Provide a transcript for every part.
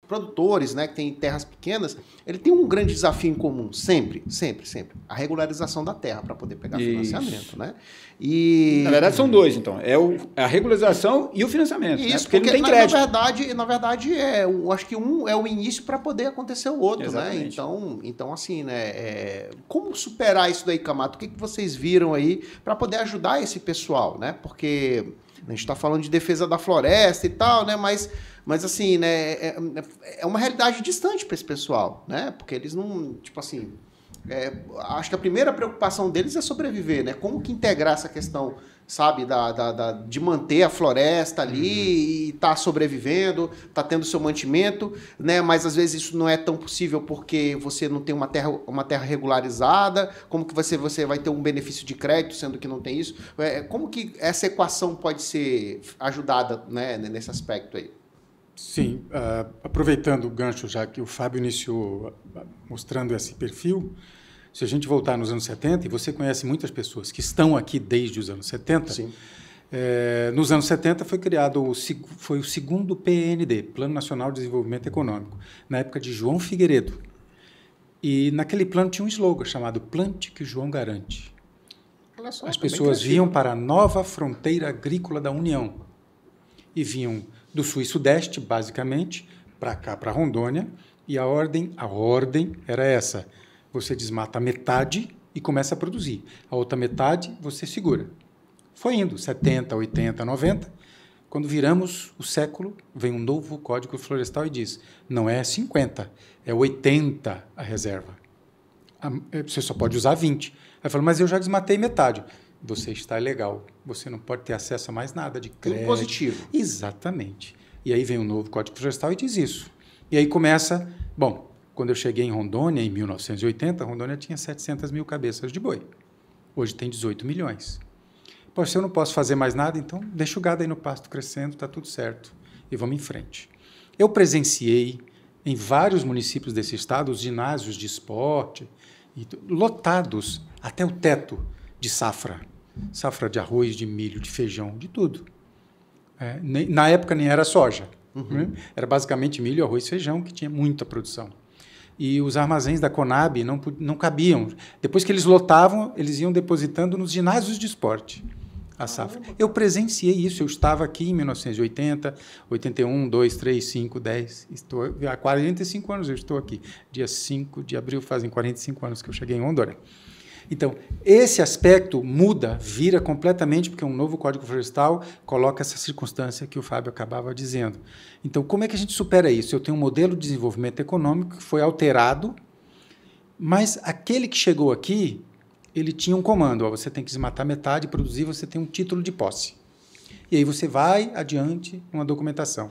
produtores, né, que têm terras pequenas, ele tem um grande desafio em comum, sempre. A regularização da terra para poder pegar financiamento, né? E... Na verdade, são dois, então. A regularização e o financiamento, isso, né? Porque ele não tem crédito. Na verdade, eu acho que um é o início para poder acontecer o outro, exatamente, né? Então assim, né? Como superar isso daí, Camato? O que vocês viram aí para poder ajudar esse pessoal, né? Porque a gente está falando de defesa da floresta e tal, né? Mas assim, né, é uma realidade distante para esse pessoal, né? Porque eles não, tipo assim, acho que a primeira preocupação deles é sobreviver, né? Como que integrar essa questão, sabe, de manter a floresta ali e tá sobrevivendo, tá tendo seu mantimento, né? Mas às vezes isso não é tão possível porque você não tem uma terra regularizada. Como que você vai ter um benefício de crédito, sendo que não tem isso? Como que essa equação pode ser ajudada, né, nesse aspecto aí? Sim, aproveitando o gancho já que o Fábio iniciou mostrando esse perfil, se a gente voltar nos anos 70, e você conhece muitas pessoas que estão aqui desde os anos 70, sim. Nos anos 70 foi criado o segundo PND, Plano Nacional de Desenvolvimento Econômico, na época de João Figueiredo. E naquele plano tinha um slogan chamado Plante que João Garante. As pessoas vinham para a nova fronteira agrícola da União e vinham do sul e sudeste, basicamente, para cá, para Rondônia, e a ordem era essa: você desmata metade e começa a produzir. A outra metade você segura. Foi indo, 70, 80, 90. Quando viramos o século, vem um novo Código Florestal e diz: não é 50, é 80 a reserva. Você só pode usar 20. Aí fala, mas eu já desmatei metade. Você está ilegal. Você não pode ter acesso a mais nada de crédito. Tudo positivo. Exatamente. E aí vem o novo Código Florestal e diz isso. E aí começa... Bom, quando eu cheguei em Rondônia, em 1980, Rondônia tinha 700 mil cabeças de boi. Hoje tem 18 milhões. Pô, se eu não posso fazer mais nada, então deixa o gado aí no pasto crescendo, está tudo certo. E vamos em frente. Eu presenciei em vários municípios desse estado os ginásios de esporte, lotados até o teto de safra. Safra de arroz, de milho, de feijão, de tudo. Na época nem era soja. Né? Era basicamente milho, arroz e feijão, que tinha muita produção. E os armazéns da Conab não cabiam. Depois que eles lotavam, eles iam depositando nos ginásios de esporte a safra. Eu presenciei isso. Eu estava aqui em 1980, 81, 2, 3, 5, 10. Há 45 anos eu estou aqui. Dia 5 de abril fazem 45 anos que eu cheguei em Rondônia. Então, esse aspecto muda, vira completamente, porque um novo Código Florestal coloca essa circunstância que o Fábio acabava dizendo. Então, como é que a gente supera isso? Eu tenho um modelo de desenvolvimento econômico que foi alterado, mas aquele que chegou aqui, ele tinha um comando. Você tem que desmatar metade e produzir, você tem um título de posse. E aí você vai adiante uma documentação.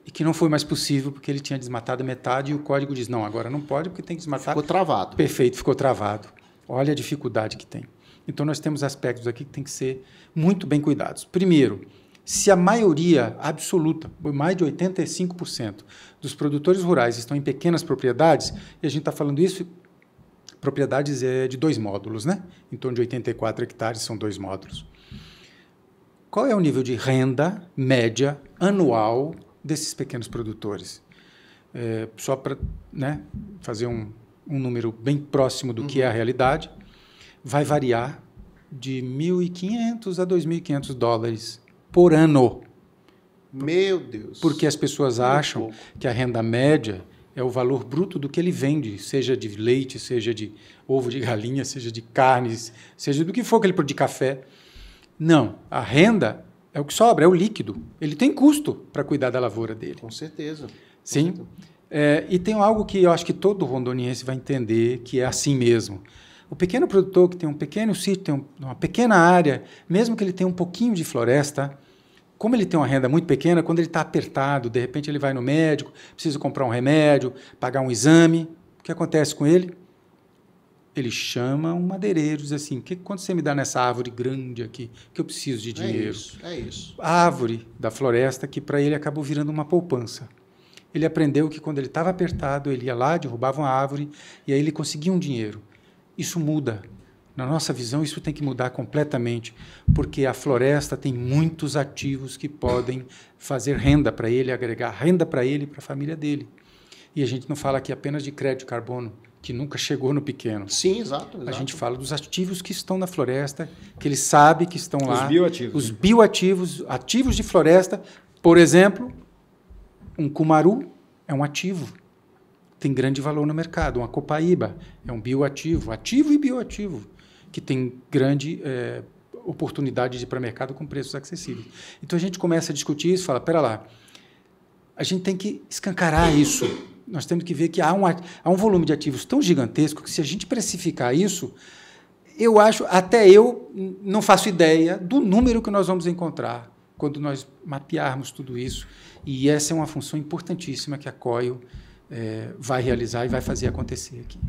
E que não foi mais possível, porque ele tinha desmatado metade e o código diz, não, agora não pode, porque tem que desmatar... Ficou travado. Perfeito, ficou travado. Olha a dificuldade que tem. Então, nós temos aspectos aqui que têm que ser muito bem cuidados. Primeiro, se a maioria absoluta, mais de 85% dos produtores rurais estão em pequenas propriedades, e a gente está falando isso, propriedades de 2 módulos, né? Em torno de 84 hectares são 2 módulos. Qual é o nível de renda média anual desses pequenos produtores? Só para, né, fazer um número bem próximo do que é a realidade, vai variar de 1.500 a 2.500 dólares por ano. Meu Deus! Porque as pessoas acham que a renda média é o valor bruto do que ele vende, seja de leite, seja de ovo de galinha, seja de carnes, seja do que for que ele produz de café. Não, a renda é o que sobra, é o líquido. Ele tem custo para cuidar da lavoura dele. Com certeza. Sim. E tem algo que eu acho que todo rondoniense vai entender, que é assim mesmo. O pequeno produtor que tem um pequeno sítio, tem uma pequena área, mesmo que ele tenha um pouquinho de floresta, como ele tem uma renda muito pequena, quando ele está apertado, de repente ele vai no médico, precisa comprar um remédio, pagar um exame, o que acontece com ele? Ele chama um madeireiro e diz assim, quanto você me dá nessa árvore grande aqui, que eu preciso de dinheiro? É isso. A árvore da floresta, que para ele acabou virando uma poupança. Ele aprendeu que quando ele estava apertado, ele ia lá, derrubava uma árvore, e aí ele conseguia um dinheiro. Isso muda Na nossa visão, isso tem que mudar completamente, porque a floresta tem muitos ativos que podem fazer renda para ele, agregar renda para ele e para a família dele. E a gente não fala aqui apenas de crédito de carbono, que nunca chegou no pequeno. Sim, exato. A gente fala dos ativos que estão na floresta, que ele sabe que estão lá. Os bioativos. Os bioativos, ativos de floresta. Por exemplo, um cumaru é um ativo. Tem grande valor no mercado. Uma copaíba é um bioativo, ativo e bioativo, que tem grande oportunidade de ir para o mercado com preços acessíveis. Então a gente começa a discutir isso e fala, pera lá, a gente tem que escancarar isso. Nós temos que ver que há um volume de ativos tão gigantesco que, se a gente precificar isso, eu acho, até eu não faço ideia do número que nós vamos encontrar quando nós mapearmos tudo isso. E essa é uma função importantíssima que a COIL vai realizar e vai fazer acontecer aqui.